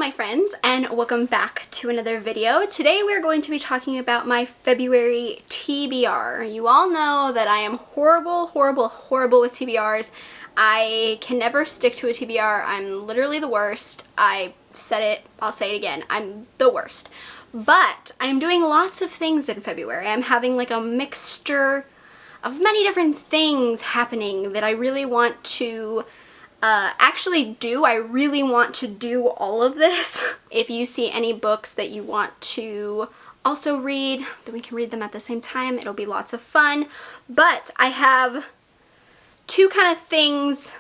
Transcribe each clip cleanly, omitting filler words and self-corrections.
my friends, and welcome back to another video. Today we're going to be talking about my February TBR. You all know that I am horrible with TBRs. I can never stick to a TBR. I'm literally the worst. I said it, I'll say it again. I'm the worst. But I'm doing lots of things in February. I'm having like a mixture of many different things happening that I really want to actually do. I really want to do all of this. If you see any books that you want to also read, then we can read them at the same time. It'll be lots of fun. But I have two kind of things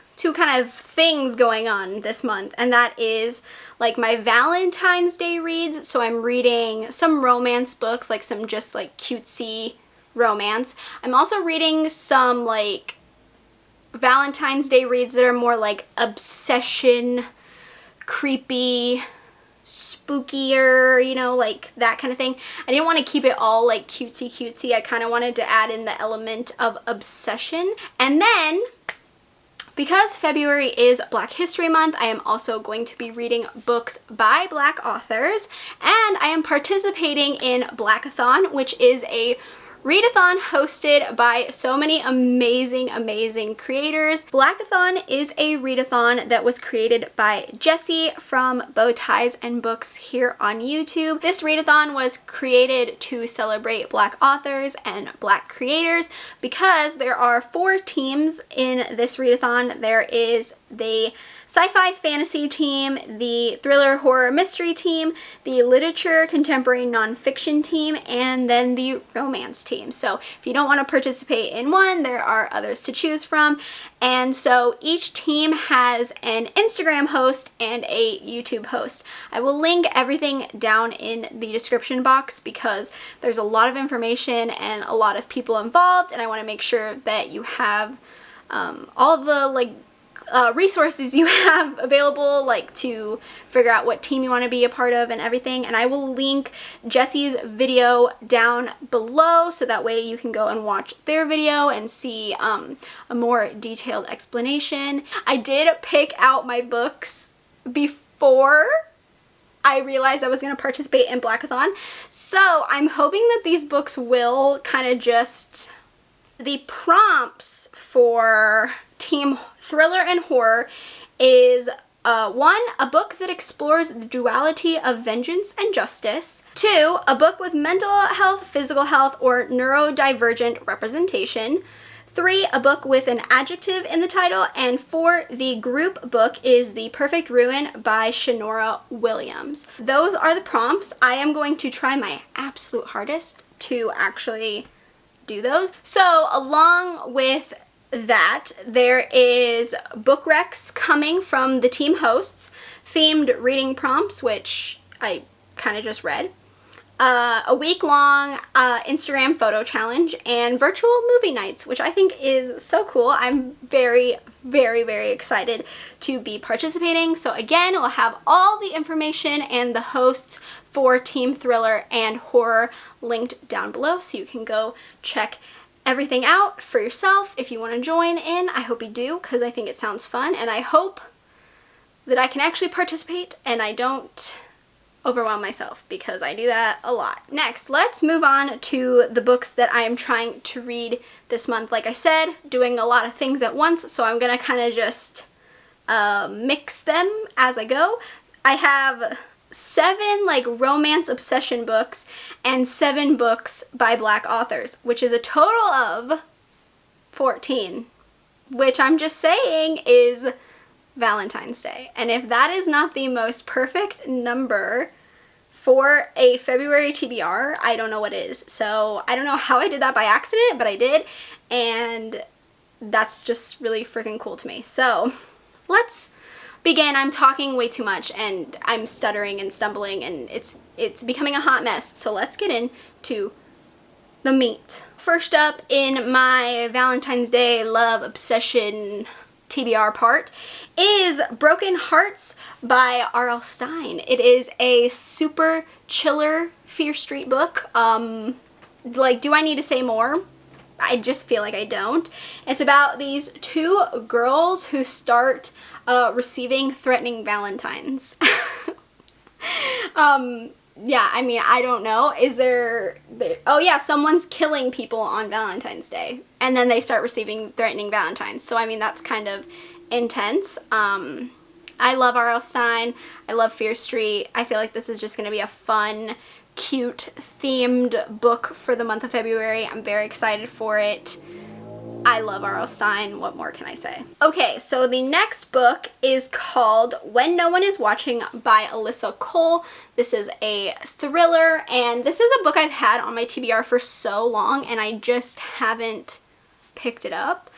going on this month, and that is like my Valentine's Day reads. So I'm reading some romance books, like some just like cutesy romance. I'm also reading some like Valentine's Day reads that are more like obsession, creepy, spookier, you know, like that kind of thing. I didn't want to keep it all like cutesy. I kind of wanted to add in the element of obsession. And then, because February is Black History Month, I am also going to be reading books by Black authors, and I am participating in Blackathon, which is a readathon hosted by so many amazing creators. Blackathon is a readathon that was created by Jessie from bowties&books here on YouTube. This readathon was created to celebrate Black authors and Black creators because there are 4 teams in this readathon. There is the sci-fi fantasy team, the thriller horror mystery team, the literature contemporary nonfiction team, and then the romance team. So if you don't want to participate in one, there are others to choose from. And so each team has an Instagram host and a YouTube host. I will link everything down in the description box because there's a lot of information and a lot of people involved, and I want to make sure that you have all the like resources you have available, like to figure out what team you want to be a part of and everything. And I will link Jessie's video down below so that way you can go and watch their video and see a more detailed explanation. I did pick out my books before I realized I was going to participate in Blackathon, so I'm hoping that these books will kind of just... The prompts for Team Thriller and Horror is 1, a book that explores the duality of vengeance and justice. 2, a book with mental health, physical health, or neurodivergent representation. 3, a book with an adjective in the title. And 4, the group book is The Perfect Ruin by Shanora Williams. Those are the prompts. I am going to try my absolute hardest to actually do those. So along with that, there is book recs coming from the team hosts, themed reading prompts, which I kind of just read, a week-long Instagram photo challenge, and virtual movie nights, which I think is so cool. I'm very excited to be participating. So again, we'll have all the information and the hosts for Team Thriller and Horror linked down below, so you can go check everything out for yourself. If you want to join in, I hope you do, because I think it sounds fun, and I hope that I can actually participate and I don't overwhelm myself, because I do that a lot. Next, let's move on to the books that I am trying to read this month. Like I said, doing a lot of things at once, so I'm gonna kind of just mix them as I go. I have 7 like romance obsession books and 7 books by Black authors, which is a total of 14, which I'm just saying is Valentine's Day. And if that is not the most perfect number for a February TBR, I don't know what is. So I don't know how I did that by accident, but I did, and that's just really freaking cool to me. So let's begin. I'm talking way too much and I'm stuttering and stumbling, and it's becoming a hot mess. So let's get into the meat. First up in my Valentine's Day love obsession TBR part is Broken Hearts by R.L. Stine. It is a super chiller Fear Street book. Like, do I need to say more? I just feel like I don't. It's about these 2 girls who start receiving threatening valentines. Yeah, I mean, I don't know. Is there, oh yeah, someone's killing people on Valentine's Day, and then they start receiving threatening Valentines. So I mean, that's kind of intense. I love R.L. Stine. I love Fear Street. I feel like this is just going to be a fun, cute, themed book for the month of February. I'm very excited for it. I love R.L. Stine. What more can I say? Okay, so the next book is called When No One Is Watching by Alyssa Cole. This is a thriller, and this is a book I've had on my TBR for so long, and I just haven't picked it up.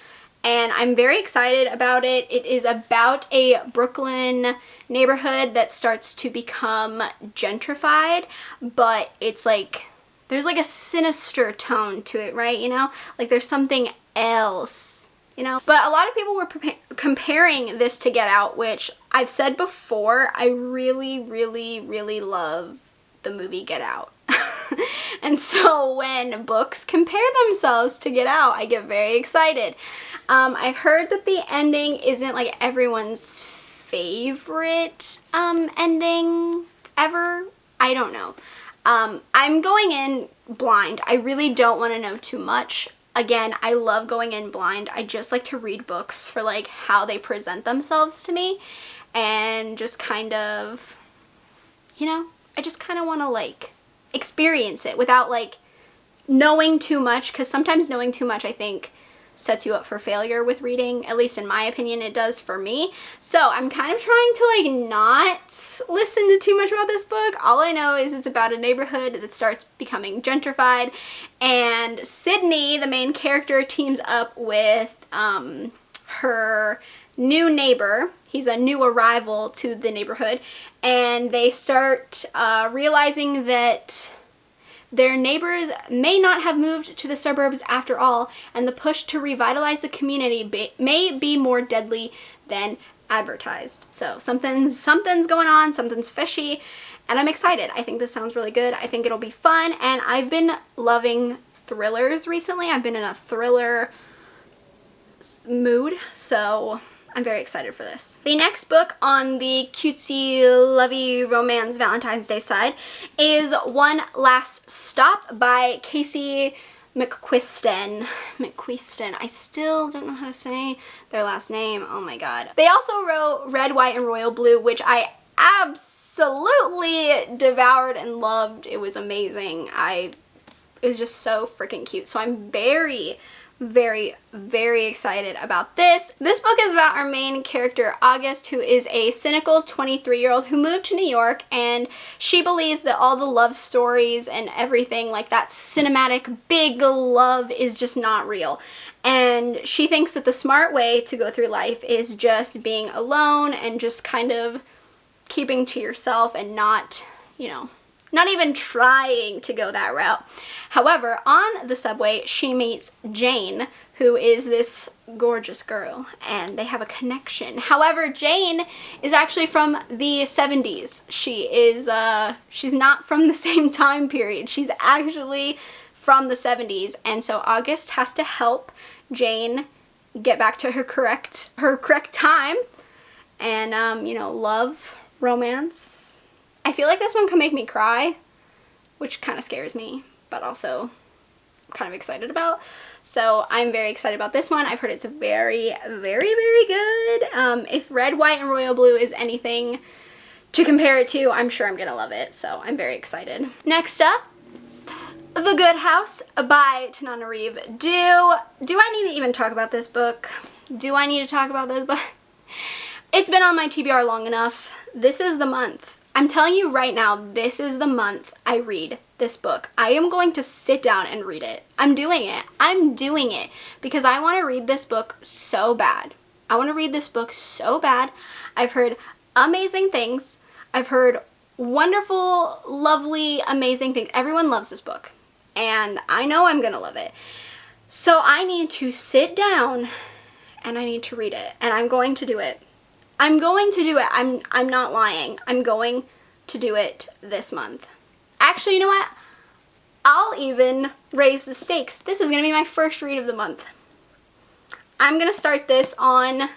And I'm very excited about it. It is about a Brooklyn neighborhood that starts to become gentrified, but it's like, there's like a sinister tone to it, right? You know, like there's something else, you know? But a lot of people were comparing this to Get Out, which I've said before, I really, really, really love the movie Get Out. And so when books compare themselves to Get Out, I get very excited. I've heard that the ending isn't like everyone's favorite ending ever. I don't know. I'm going in blind. I really don't want to know too much. Again, I love going in blind. I just like to read books for like how they present themselves to me, and just kind of, you know, I just kind of want to like experience it without like knowing too much, because sometimes knowing too much, I think, sets you up for failure with reading. At least in my opinion, it does for me. So I'm kind of trying to like not listen to too much about this book. All I know is it's about a neighborhood that starts becoming gentrified, and Sydney, the main character, teams up with her new neighbor. He's a new arrival to the neighborhood, and they start realizing that their neighbors may not have moved to the suburbs after all, and the push to revitalize the community may be more deadly than advertised. So something's going on, something's fishy, and I'm excited. I think this sounds really good. I think it'll be fun, and I've been loving thrillers recently. I've been in a thriller mood, so I'm very excited for this. The next book on the cutesy, lovey romance Valentine's Day side is One Last Stop by Casey McQuiston. I still don't know how to say their last name. Oh my god. They also wrote Red, White, and Royal Blue, which I absolutely devoured and loved. It was amazing. It was just so freaking cute. So I'm very, very excited about this. This book is about our main character, August, who is a cynical 23-year-old who moved to New York, and she believes that all the love stories and everything, like that cinematic big love, is just not real. And she thinks that the smart way to go through life is just being alone and just kind of keeping to yourself and not, you know, not even trying to go that route. However, on the subway, she meets Jayne, who is this gorgeous girl, and they have a connection. However, Jayne is actually from the 70s. She's not from the same time period. She's actually from the 70s, and so August has to help Jayne get back to her correct time, and you know, love, romance. I feel like this one can make me cry, which kind of scares me, but also I'm kind of excited about. So I'm very excited about this one. I've heard it's very, very good. If Red, White, and Royal Blue is anything to compare it to, I'm sure I'm gonna love it. So I'm very excited. Next up, The Good House by Tananarive. Do I need to even talk about this book? Do I need to talk about this book? It's been on my TBR long enough. This is the month. I'm telling you right now, this is the month I read this book. I am going to sit down and read it. I'm doing it. I'm doing it because I want to read this book so bad. I want to read this book so bad. I've heard amazing things. I've heard wonderful, lovely, amazing things. Everyone loves this book, and I know I'm gonna love it. So I need to sit down and I need to read it, and I'm going to do it. I'm going to do it. I'm not lying. I'm going to do it this month. Actually, you know what? I'll even raise the stakes. This is going to be my first read of the month. I'm going to start this on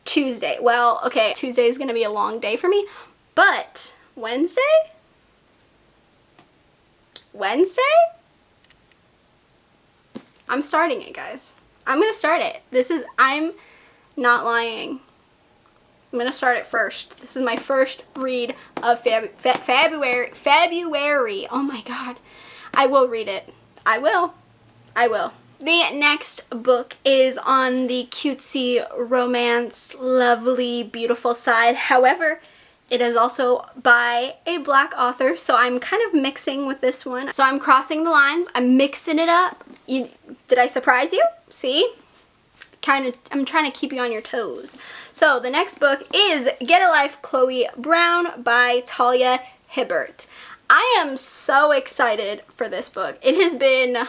Tuesday. Well, okay, Tuesday is going to be a long day for me, but Wednesday? Wednesday? I'm starting it, guys. I'm gonna start it. I'm not lying. I'm gonna start it first. This is my first read of February. Oh my god. I will read it. I will. The next book is on the cutesy, romance, lovely, beautiful side. However, it is also by a Black author, so I'm kind of mixing with this one. So I'm crossing the lines. I'm mixing it up. Did I surprise you? See? I'm trying to keep you on your toes. So the next book is Get a Life, Chloe Brown by Talia Hibbert. I am so excited for this book. It has been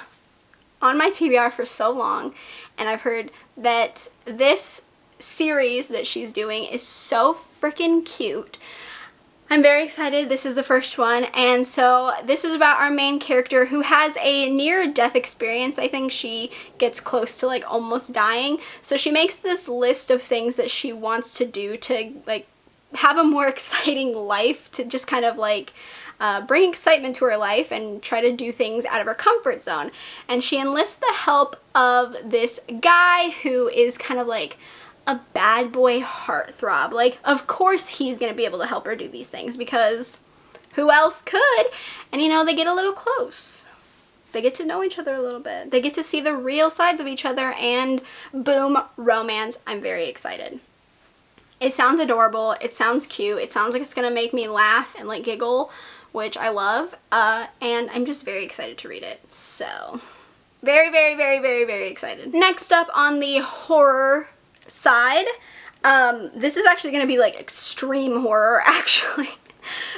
on my TBR for so long, and I've heard that this series that she's doing is so freaking cute. I'm very excited. This is the first one, and so this is about our main character who has a near-death experience. I think she gets close to like almost dying, so she makes this list of things that she wants to do to like have a more exciting life, to just kind of like bring excitement to her life and try to do things out of her comfort zone. And she enlists the help of this guy who is kind of like a bad boy heartthrob. Like, of course he's gonna be able to help her do these things, because who else could? And you know, they get a little close. They get to know each other a little bit. They get to see the real sides of each other, and boom, romance. I'm very excited. It sounds adorable. It sounds cute. It sounds like it's gonna make me laugh and like giggle, which I love. And I'm just very excited to read it. So, very excited. Next up on the horror side, this is actually going to be like extreme horror, actually.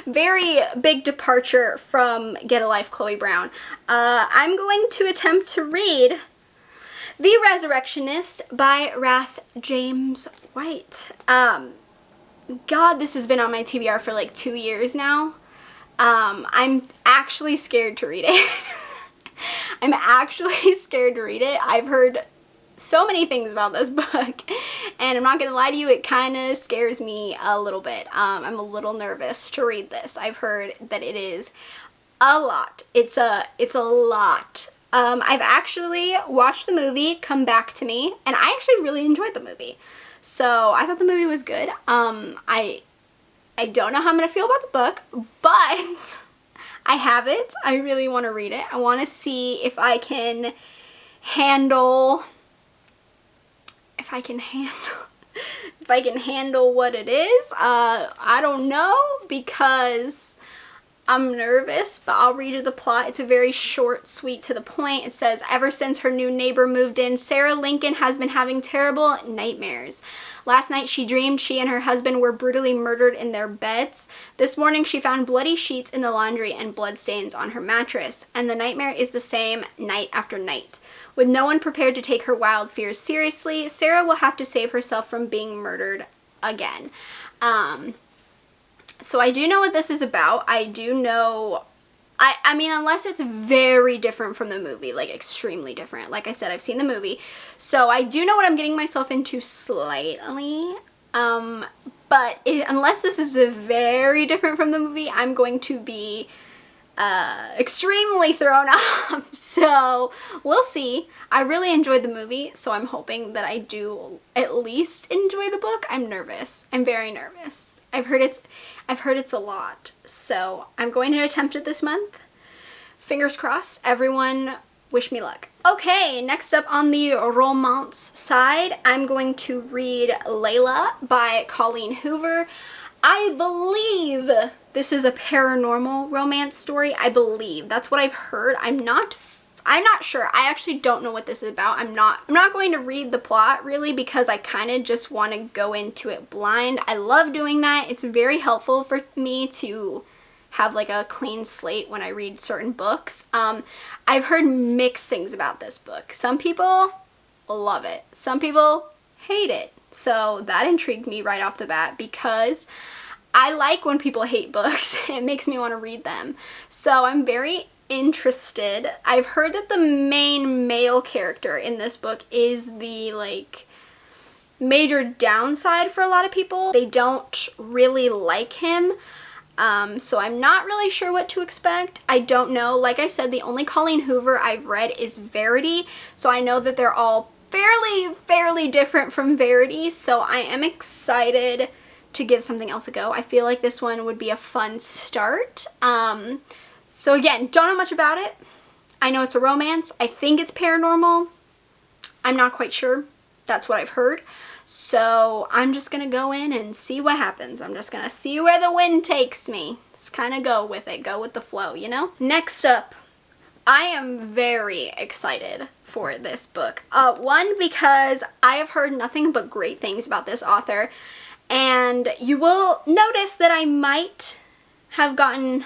Very big departure from Get a Life, Chloe Brown. I'm going to attempt to read The Resurrectionist by Wrath James White. God, this has been on my TBR for like 2 years now. I'm actually scared to read it. I'm actually scared to read it. I've heard so many things about this book, and I'm not gonna lie to you, it kind of scares me a little bit. I'm a little nervous to read this. I've heard that it is a lot. It's a lot. I've actually watched the movie Come Back to Me, and I actually really enjoyed the movie. So I thought the movie was good. I don't know how I'm gonna feel about the book, but I have it. I really want to read it. I want to see if I can handle what it is. I don't know, because I'm nervous, but I'll read you the plot. It's a very short, sweet, to the point. It says, ever since her new neighbor moved in, Sarah Lincoln has been having terrible nightmares. Last night she dreamed she and her husband were brutally murdered in their beds. This morning she found bloody sheets in the laundry and bloodstains on her mattress. And the nightmare is the same night after night. With no one prepared to take her wild fears seriously, Sarah will have to save herself from being murdered again. So I do know what this is about. I do know, I mean, unless it's very different from the movie, like extremely different. Like I said, I've seen the movie, so I do know what I'm getting myself into slightly. But unless this is very different from the movie, I'm going to be extremely thrown off. So we'll see. I really enjoyed the movie, so I'm hoping that I do at least enjoy the book. I'm nervous. I'm very nervous. I've heard it's a lot, so I'm going to attempt it this month. Fingers crossed. Everyone, wish me luck. Okay, next up on the romance side, I'm going to read Layla by Colleen Hoover. I believe this is a paranormal romance story. I believe. That's what I've heard. I'm not sure. I actually don't know what this is about. I'm not going to read the plot really, because I kind of just want to go into it blind. I love doing that. It's very helpful for me to have like a clean slate when I read certain books. I've heard mixed things about this book. Some people love it. Some people hate it. So that intrigued me right off the bat, because I like when people hate books. It makes me want to read them. So I'm very interested. I've heard that the main male character in this book is the like major downside for a lot of people. They don't really like him. So I'm not really sure what to expect. I don't know. Like I said, the only Colleen Hoover I've read is Verity, so I know that they're all fairly different from Verity, so I am excited to give something else a go. I feel like this one would be a fun start. So again, don't know much about it. I know it's a romance. I think it's paranormal. I'm not quite sure. That's what I've heard. So I'm just gonna go in and see what happens. I'm just gonna see where the wind takes me. Just kind of go with it, go with the flow, you know? Next up, I am very excited for this book. One, because I have heard nothing but great things about this author, and you will notice that I might have gotten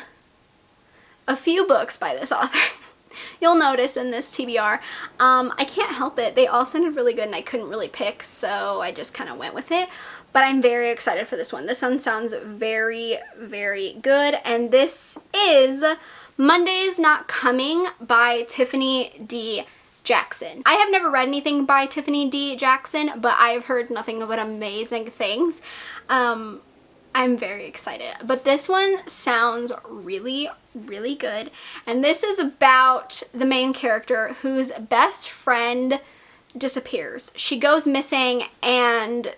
a few books by this author. You'll notice in this TBR. I can't help it. They all sounded really good and I couldn't really pick, so I just kind of went with it. But I'm very excited for this one. This one sounds very good, and this is Monday's Not Coming by Tiffany D. Jackson. I have never read anything by Tiffany D. Jackson, but I have heard nothing but amazing things. I'm very excited. But this one sounds really good. And this is about the main character whose best friend disappears. She goes missing, and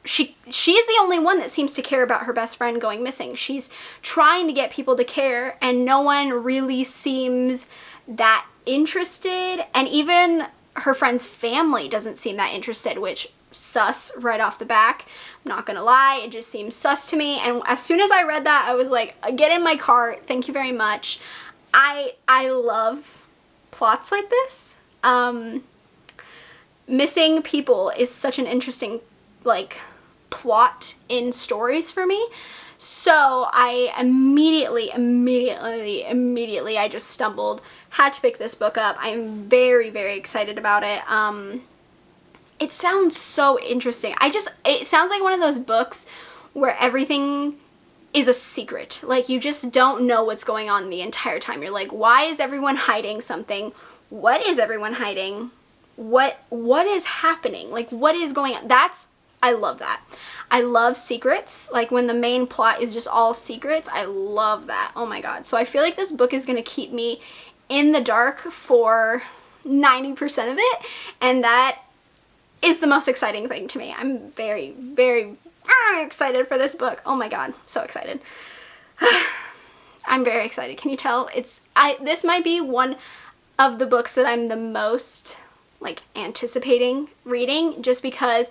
she is the only one that seems to care about her best friend going missing. She's trying to get people to care, and no one really seems that interested, and even her friend's family doesn't seem that interested, which sus right off the back. I'm not gonna lie, it just seems sus to me, and as soon as I read that, I was like, get in my cart, thank you very much. I love plots like this. Missing people is such an interesting, like, plot in stories for me. So I immediately, I just stumbled, had to pick this book up. I'm very excited about it. It sounds so interesting. It sounds like one of those books where everything is a secret. Like, you just don't know what's going on the entire time. You're like, why is everyone hiding something? What is everyone hiding? What is happening? Like, what is going on? I love that. I love secrets. Like, when the main plot is just all secrets, I love that. Oh my god. So I feel like this book is going to keep me in the dark for 90% of it, and that is the most exciting thing to me. I'm very excited for this book. Oh my god, so excited. I'm very excited. Can you tell? This might be one of the books that I'm the most, like, anticipating reading, just because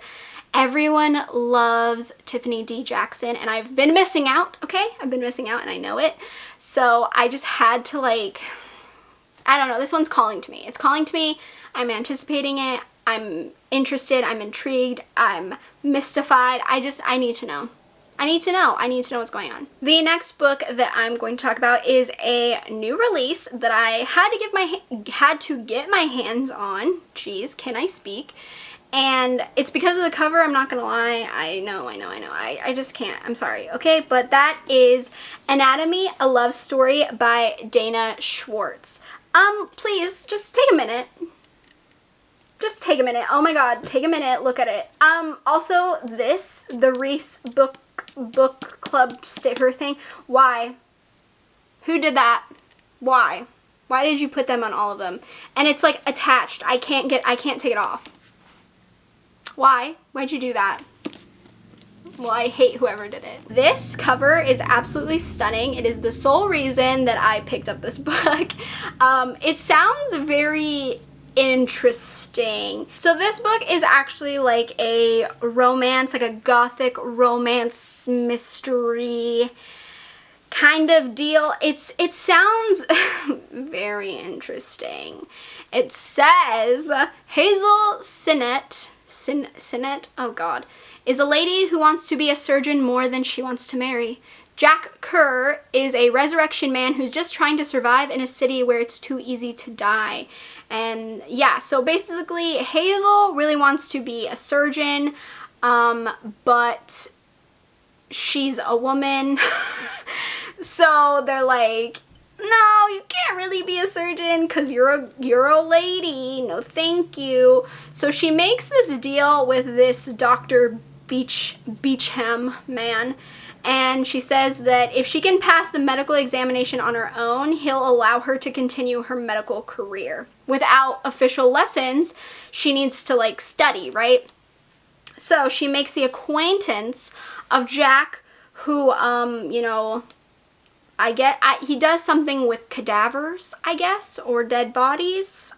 everyone loves Tiffany D. Jackson, and I've been missing out, okay? I've been missing out, and I know it. So I just had to, like, I don't know, this one's calling to me. It's calling to me. I'm anticipating it. I'm interested. I'm intrigued. I'm mystified. I need to know. I need to know what's going on. The next book that I'm going to talk about is a new release that I had to get my hands on. Jeez, can I speak? And it's because of the cover, I'm not gonna lie. I know. I just can't. I'm sorry, okay? But that is Anatomy, a Love Story by Dana Schwartz. Please, just take a minute. Just take a minute. Oh my god, take a minute, look at it. Also, the Reese book club sticker thing. Why? Who did that? Why? Why did you put them on all of them? And it's, like, attached. I can't take it off. Why? Why'd you do that? Well, I hate whoever did it. This cover is absolutely stunning. It is the sole reason that I picked up this book. It sounds very interesting. So this book is actually like a romance, like a gothic romance mystery kind of deal. It sounds very interesting. It says Hazel Sinnett, oh god, is a lady who wants to be a surgeon more than she wants to marry. Jack Kerr is a resurrection man who's just trying to survive in a city where it's too easy to die. And yeah, so basically Hazel really wants to be a surgeon, but she's a woman. So they're like, no, you can't really be a surgeon because you're a lady. No, thank you. So she makes this deal with this Dr. Beecham man, and she says that if she can pass the medical examination on her own, he'll allow her to continue her medical career. Without official lessons, she needs to like study, right? So she makes the acquaintance of Jack, who, you know, he does something with cadavers, I guess, or dead bodies.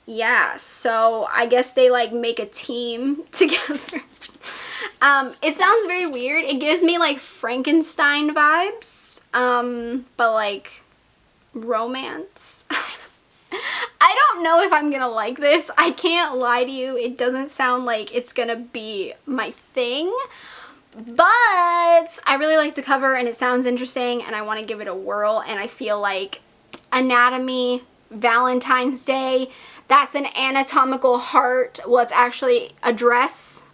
Yeah, so I guess they like make a team together. It sounds very weird. It gives me like Frankenstein vibes, but like romance. I don't know if I'm gonna like this. I can't lie to you. It doesn't sound like it's gonna be my thing, but I really like the cover and it sounds interesting and I want to give it a whirl, and I feel like anatomy, Valentine's Day, that's an anatomical heart. Well, it's actually a dress,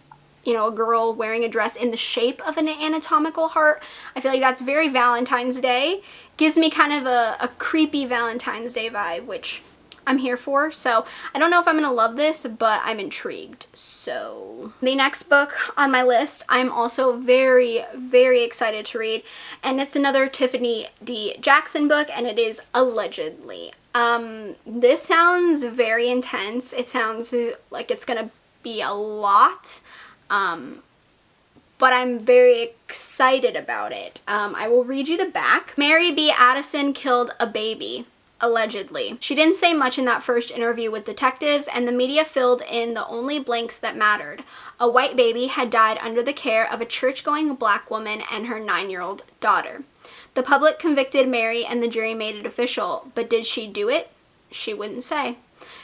you know, a girl wearing a dress in the shape of an anatomical heart. I feel like that's very Valentine's Day. Gives me kind of a creepy Valentine's Day vibe, which I'm here for. So I don't know if I'm gonna love this, but I'm intrigued. So the next book on my list, I'm also very, very excited to read, and it's another Tiffany D. Jackson book, and it is Allegedly. This sounds very intense. It sounds like it's gonna be a lot, but I'm very excited about it. I will read you the back. Mary B. Addison killed a baby, allegedly. She didn't say much in that first interview with detectives, and the media filled in the only blanks that mattered. A white baby had died under the care of a church-going black woman and her 9-year-old daughter. The public convicted Mary and the jury made it official, but did she do it? She wouldn't say.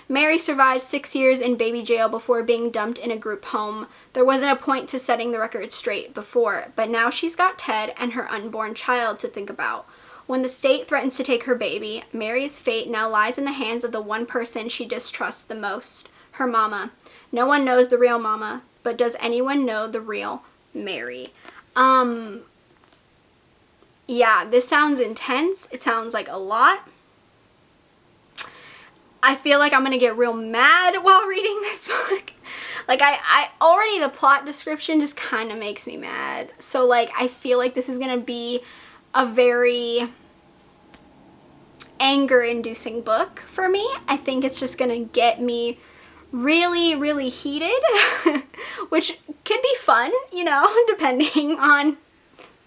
Mary survived 6 years in baby jail before being dumped in a group home. There wasn't a point to setting the record straight before, but now she's got Ted and her unborn child to think about. When the state threatens to take her baby, Mary's fate now lies in the hands of the one person she distrusts the most, her mama. No one knows the real mama, but does anyone know the real Mary? Yeah, this sounds intense. It sounds like a lot. I feel like I'm gonna get real mad while reading this book. Like, I already, the plot description just kind of makes me mad. So, like, I feel like this is gonna be a very anger-inducing book for me. I think it's just gonna get me really, really heated, which can be fun, you know, depending on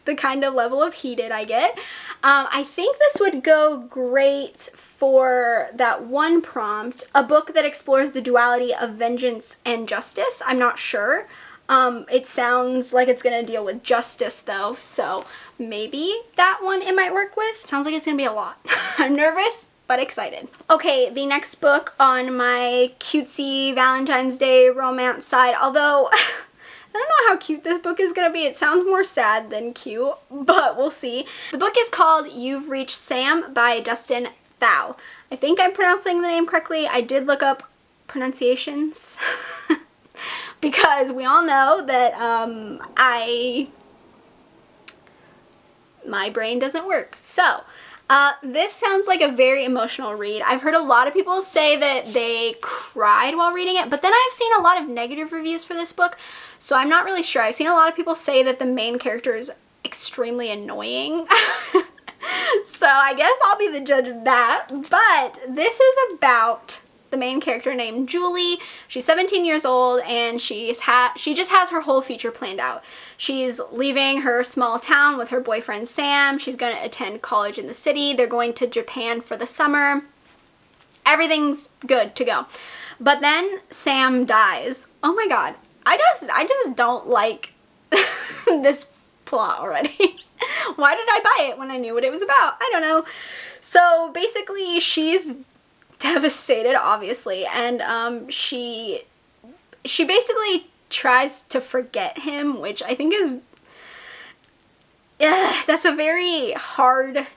the kind of level of heated I get. I think this would go great for that one prompt, a book that explores the duality of vengeance and justice. I'm not sure. It sounds like it's gonna deal with justice though, so maybe that one it might work with. Sounds like it's gonna be a lot. I'm nervous, but excited. Okay, the next book on my cutesy Valentine's Day romance side, although I don't know how cute this book is gonna be. It sounds more sad than cute, but we'll see. The book is called You've Reached Sam by Dustin Thau. I think I'm pronouncing the name correctly. I did look up pronunciations because we all know that my brain doesn't work. So this sounds like a very emotional read. I've heard a lot of people say that they cried while reading it, but then I've seen a lot of negative reviews for this book, so I'm not really sure. I've seen a lot of people say that the main character is extremely annoying. So I guess I'll be the judge of that. But this is about the main character named Julie. She's 17 years old and she just has her whole future planned out. She's leaving her small town with her boyfriend Sam. She's going to attend college in the city. They're going to Japan for the summer. Everything's good to go. But then Sam dies. Oh my god. I just don't like this plot already. Why did I buy it when I knew what it was about? I don't know. So basically she's devastated, obviously, and she basically tries to forget him, which I think is that's a very hard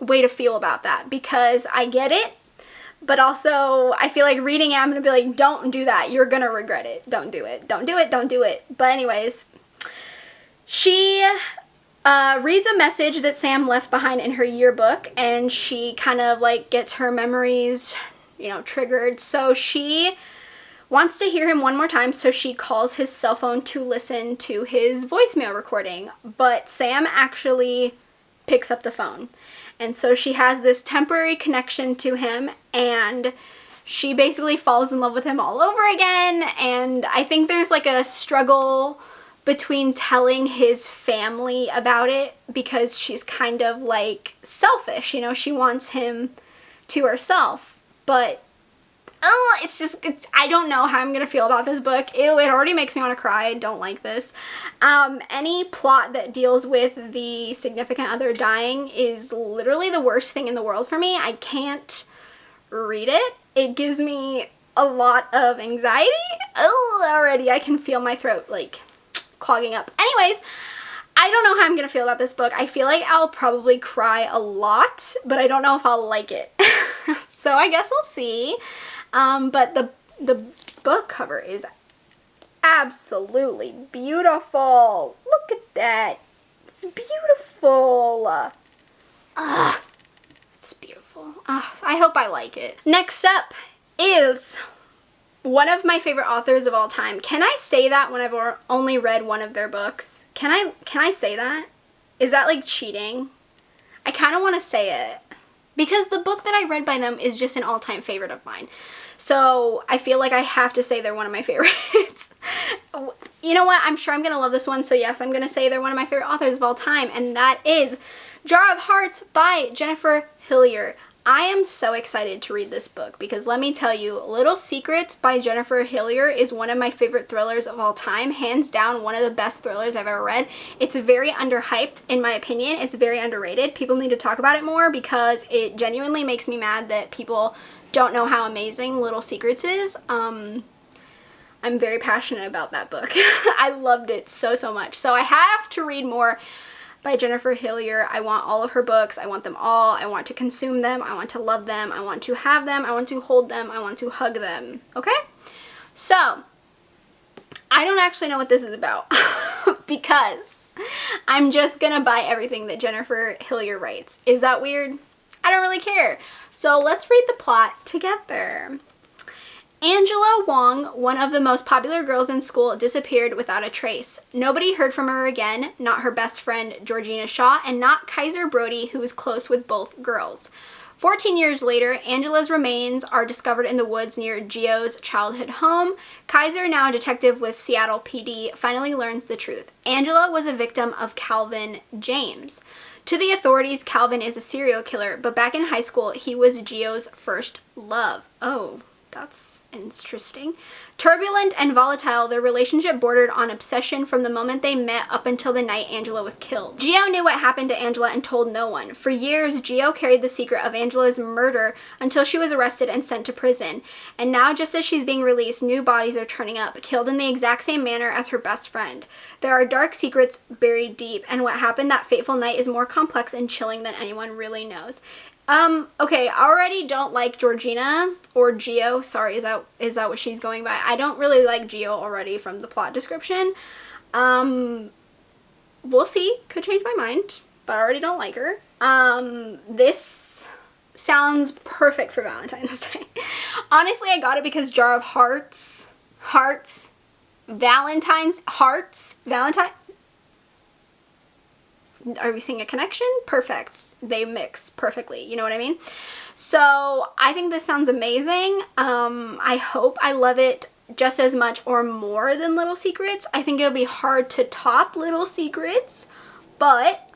way to feel about that, because I get it, but also I feel like reading it I'm gonna be like, don't do that, you're gonna regret it, don't do it, don't do it, don't do it. But anyways, she reads a message that Sam left behind in her yearbook, and she kind of like gets her memories, you know, triggered. So she wants to hear him one more time, so she calls his cell phone to listen to his voicemail recording. But Sam actually picks up the phone. And so she has this temporary connection to him, and she basically falls in love with him all over again. And I think there's like a struggle between telling his family about it, because she's kind of like selfish, you know, she wants him to herself. But I don't know how I'm gonna feel about this book. Ew, it already makes me want to cry. I don't like this. Any plot that deals with the significant other dying is literally the worst thing in the world for me. I can't read it. It gives me a lot of anxiety. Oh, already I can feel my throat like clogging up. Anyways, I don't know how I'm gonna feel about this book. I feel like I'll probably cry a lot, but I don't know if I'll like it. So I guess we'll see. But the book cover is absolutely beautiful. Look at that. It's beautiful. It's beautiful. I hope I like it. Next up is one of my favorite authors of all time. Can I say that when I've only read one of their books? Can I say that? Is that like cheating? I kind of want to say it, because the book that I read by them is just an all-time favorite of mine. So I feel like I have to say they're one of my favorites. You know what? I'm sure I'm going to love this one. So yes, I'm going to say they're one of my favorite authors of all time. And that is Jar of Hearts by Jennifer Hillier. I am so excited to read this book, because let me tell you, Little Secrets by Jennifer Hillier is one of my favorite thrillers of all time. Hands down, one of the best thrillers I've ever read. It's very underhyped, in my opinion. It's very underrated. People need to talk about it more, because it genuinely makes me mad that people don't know how amazing Little Secrets is. I'm very passionate about that book. I loved it so much. So I have to read more by Jennifer Hillier. I want all of her books. I want them all. I want to consume them. I want to love them. I want to have them. I want to hold them. I want to hug them. Okay? So, I don't actually know what this is about, because I'm just gonna buy everything that Jennifer Hillier writes. Is that weird? I don't really care. So let's read the plot together. Angela Wong, one of the most popular girls in school, disappeared without a trace. Nobody heard from her again, not her best friend Georgina Shaw, and not Kaiser Brody, who was close with both girls. 14 years later, Angela's remains are discovered in the woods near Gio's childhood home. Kaiser, now a detective with Seattle PD, finally learns the truth. Angela was a victim of Calvin James. To the authorities, Calvin is a serial killer, but back in high school, he was Gio's first love. Oh, that's interesting. Turbulent and volatile, their relationship bordered on obsession from the moment they met up until the night Angela was killed. Gio knew what happened to Angela and told no one. For years, Gio carried the secret of Angela's murder until she was arrested and sent to prison. And now, just as she's being released, new bodies are turning up, killed in the exact same manner as her best friend. There are dark secrets buried deep, and what happened that fateful night is more complex and chilling than anyone really knows. Okay, I already don't like Georgina, or Gio, sorry, is that what she's going by? I don't really like Gio already from the plot description. We'll see, could change my mind, but I already don't like her. This sounds perfect for Valentine's Day. Honestly, I got it because Jar of Hearts, Valentine. Are we seeing a connection? Perfect. They mix perfectly. You know what I mean? So I think this sounds amazing. I hope I love it just as much or more than Little Secrets. I think it'll be hard to top Little Secrets, but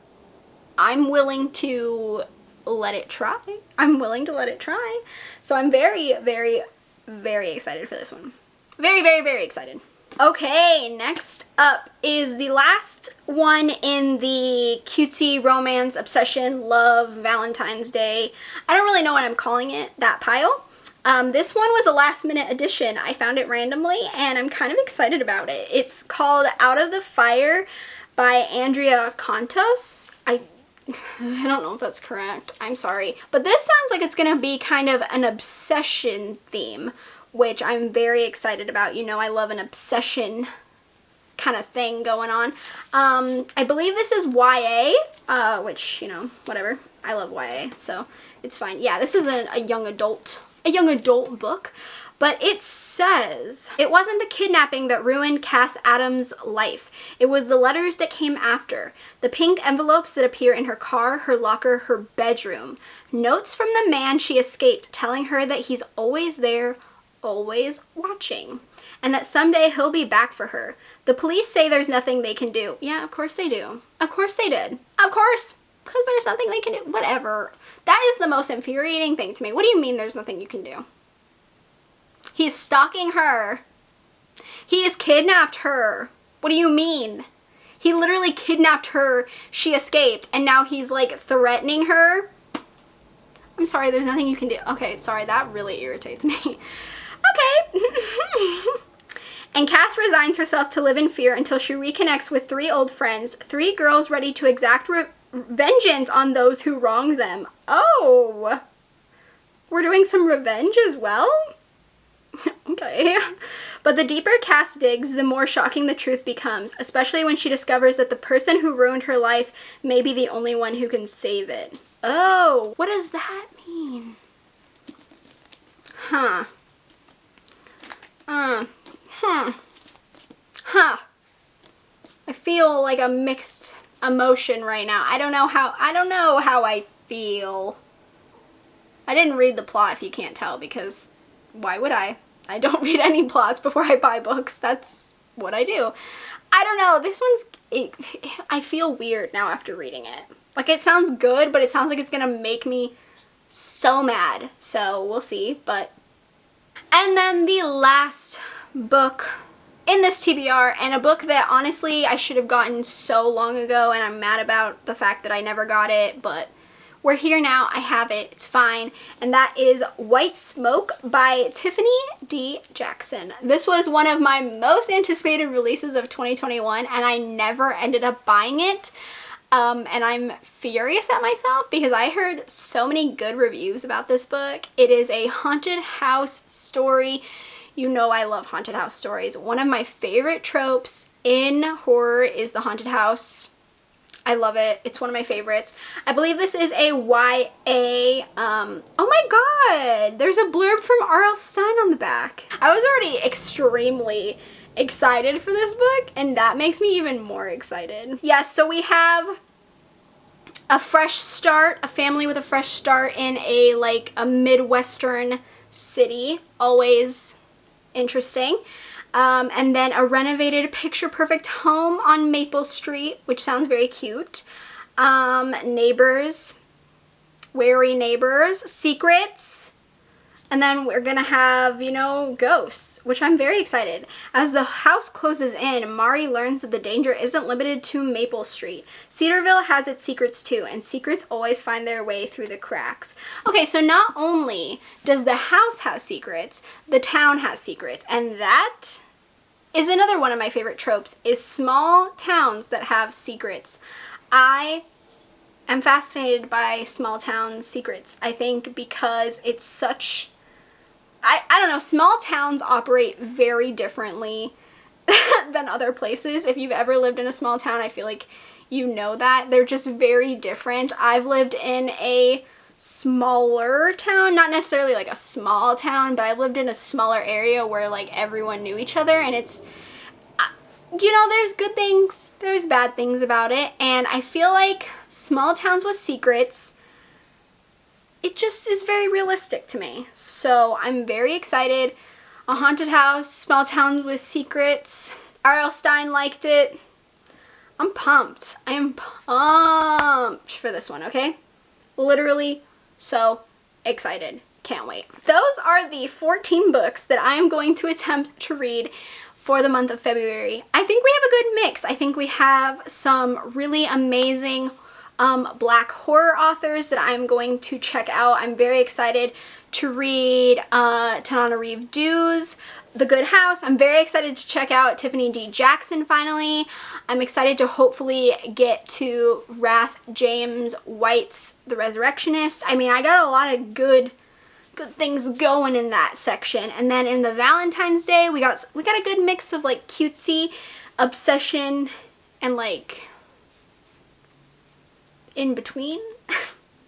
I'm willing to let it try. I'm willing to let it try. So I'm very, very, very excited for this one. Very, very, very excited. Okay, next up is the last one in the cutesy romance, obsession, love, Valentine's Day. I don't really know what I'm calling it, that pile. This one was a last minute addition. I found it randomly and I'm kind of excited about it. It's called Out of the Fire by Andrea Contos. I don't know if that's correct. I'm sorry. But this sounds like it's going to be kind of an obsession theme, which I'm very excited about. You know, I love an obsession kind of thing going on. I believe this is YA, which, you know, whatever. I love YA, so it's fine. Yeah, this is a young adult book, But it says, it wasn't the kidnapping that ruined Cass Adams' life. It was the letters that came after. The pink envelopes that appear in her car, her locker, her bedroom. Notes from the man she escaped telling her that he's always there, always watching. And that someday he'll be back for her. The police say there's nothing they can do. Yeah, of course they do. Of course they did. Of course, because there's nothing they can do. Whatever. That is the most infuriating thing to me. What do you mean there's nothing you can do? He's stalking her. He has kidnapped her. What do you mean? He literally kidnapped her. She escaped. And now he's like threatening her. I'm sorry, there's nothing you can do. Okay, sorry, that really irritates me. Okay. And Cass resigns herself to live in fear until she reconnects with 3 old friends, 3 girls ready to exact vengeance on those who wronged them. Oh, we're doing some revenge as well? Okay. But the deeper Cass digs, the more shocking the truth becomes, especially when she discovers that the person who ruined her life may be the only one who can save it. Oh, what does that mean? Huh. I feel like a mixed emotion right now. I don't know how I feel. I didn't read the plot, if you can't tell, because why would I? I don't read any plots before I buy books. That's what I do. I don't know. This one's... I feel weird now after reading it. Like, it sounds good, but it sounds like it's gonna make me so mad. So, we'll see, but... And then the last book in this TBR, and a book that honestly I should have gotten so long ago, and I'm mad about the fact that I never got it, but we're here now. I have it. It's fine. And that is White Smoke by Tiffany D. Jackson. This was one of my most anticipated releases of 2021, and I never ended up buying it. And I'm furious at myself because I heard so many good reviews about this book. It is a haunted house story. You know I love haunted house stories. One of my favorite tropes in horror is the haunted house. I love it. It's one of my favorites. I believe this is a YA. Oh my god! There's a blurb from R.L. Stine on the back. I was already extremely excited for this book, and that makes me even more excited. Yes, so we have a fresh start, a family with a fresh start in a Midwestern city. Always interesting. And then a renovated picture-perfect home on Maple Street, which sounds very cute. Neighbors, wary neighbors, secrets, and then we're gonna have, you know, ghosts, which I'm very excited. As the house closes in, Mari learns that the danger isn't limited to Maple Street. Cedarville has its secrets too, and secrets always find their way through the cracks. Okay, so not only does the house have secrets, the town has secrets, and that is another one of my favorite tropes, is small towns that have secrets. I am fascinated by small town secrets, I think, because it's such... I don't know, small towns operate very differently than other places. If you've ever lived in a small town, I feel like you know that. They're just very different. I've lived in a smaller town, not necessarily like a small town, but I've lived in a smaller area where like everyone knew each other, and it's, you know, there's good things, there's bad things about it, and I feel like small towns with secrets, it just is very realistic to me. So I'm very excited. A haunted house, small towns with secrets. R.L. Stine liked it. I'm pumped. I am pumped for this one, okay? Literally so excited. Can't wait. Those are the 14 books that I am going to attempt to read for the month of February. I think we have a good mix. I think we have some really amazing Black horror authors that I'm going to check out. I'm very excited to read Tanana Reeve Dew's The Good House. I'm very excited to check out Tiffany D. Jackson finally. I'm excited to hopefully get to Wrath James White's The Resurrectionist. I mean, I got a lot of good things going in that section. And then in the Valentine's Day, we got a good mix of like cutesy, obsession, and like in between,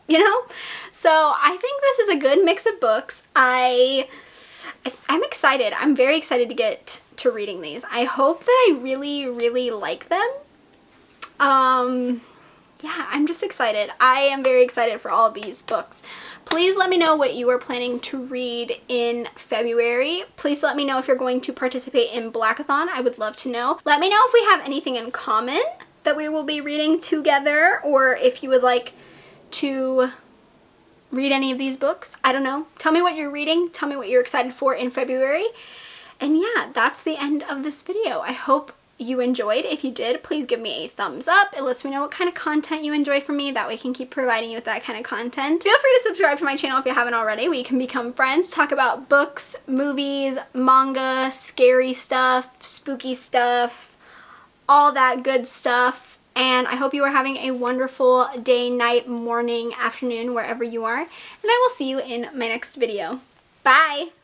you know? So I think this is a good mix of books. I I'm excited. I'm very excited to get to reading these. I hope that I really, really like them. Yeah, I'm just excited. I am very excited for all of these books. Please let me know what you are planning to read in February. Please let me know if you're going to participate in Blackathon. I would love to know. Let me know if we have anything in common that we will be reading together, or if you would like to read any of these books. I don't know. Tell me what you're reading. Tell me what you're excited for in February. And yeah, that's the end of this video. I hope you enjoyed. If you did, please give me a thumbs up. It lets me know what kind of content you enjoy from me. That way I can keep providing you with that kind of content. Feel free to subscribe to my channel if you haven't already. We can become friends, talk about books, movies, manga, scary stuff, spooky stuff, all that good stuff. And I hope you are having a wonderful day, night, morning, afternoon, wherever you are. And I will see you in my next video. Bye!